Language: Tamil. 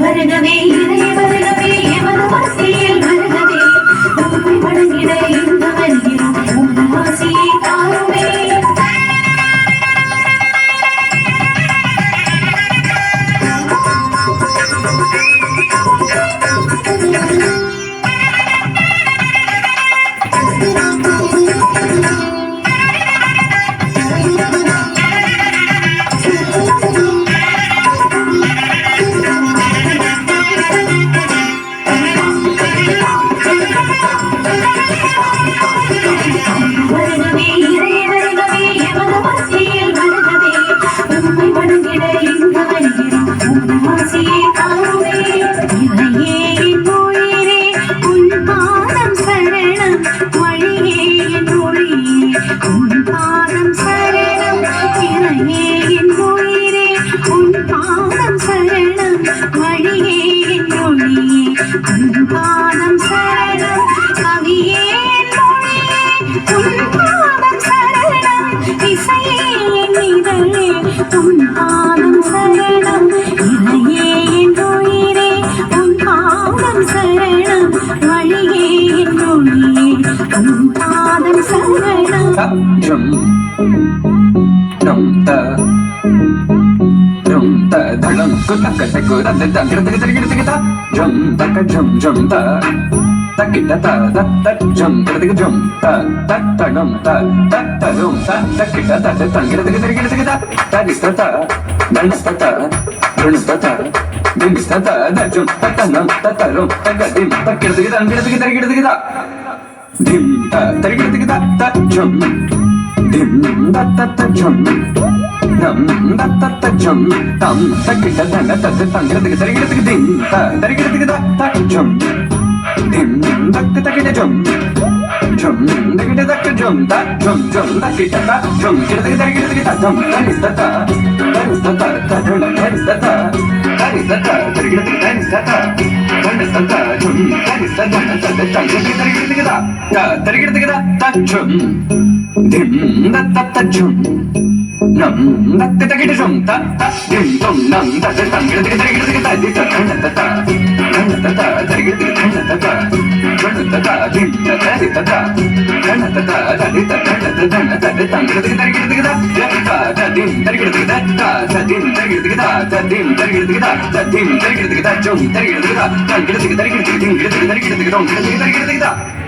வருகவே இணைய வருகவே எமது வாசியில் வருகவே உம்மை வணங்கிட இருந்து வருகிறோம் உமது வாசியை தாருமே பாதம் சரணம் கவியே உன் பாதம் சரணம் இசையே நிதழே உன் பாதம் சரணம் இறையே என் உயிரே உன் பாதம் சரணம் வழியே என் ஒளியே உன் பாதம் சரணம் தளம் குத்தக்கட்டை குரந்து தங்கிறது தெரிகிறதுக்குதா ஜம் தக்க ஜம் ஜம் த தக்கிட்ட த தத்த ஜம் கிடதுக்கு ஜம் த தத்தனம் த தத்தரும் த தக்கிட்ட த தங்கிறதுக்கு தெரிகிறதுக்குதா தரிஸ்த தனஸ்த குணஸ்த திமிஸ்த தஜம் தத்தனம் தத்தரும் தகதிம் தக்கிறதுக்கு தங்கிறதுக்கு தெரிகிறதுக்குதா திம் த தெரிகிறதுக்குதா தஜம் திம் தத்த ஜம் நம் தத்த ஜம் தம் தக்கிட்ட தன தத்து தங்கிறதுக்கு தெரிகிறதுக்கு திம் த தெரிகிறதுக்கு த ஜம் திம் தக்கு தக்கிட்ட ஜம் ஜம் தக்கிட்ட தக்கு ஜம் த ஜம் ஜம் தக்கிட்ட த ஜம் கிடதுக்கு தெரிகிறதுக்கு த ஜம் தரிஸ்த தருண தரிஸ்த தெரிகிறதுக்கு தரிஸ்த தரிஸ்த ஜம் தரிஸ்த தன தத்து தங்கிறதுக்கு தெரிகிறதுக்கு த தெரிகிறதுக்கு த ஜம் திம் தத்த ஜம் நம் தக்கு தக்கிட்ட ஜம் த திம் தொம் நம் தத்து தங்கிறதுக்கு தெரிகிறதுக்கு த தி தத்த தெரிகிறதுக்கு தத்த திம் தரி தத்த ததி தத்த தங்கிறதுக்கு தெரிகிறதுக்கு த திம் தெரிகிறதுக்கு த திம் தெரிகிறதுக்கு த திம் தெரிகிறதுக்கு த திம் தெரிகிறதுக்கு த ஜம் தெரிகிறதுக்கு த தங்கிறதுக்கு தெரிகிறதுக்கு திம் தெரிகிறதுக்கு தொம் தெரிகிறதுக்கு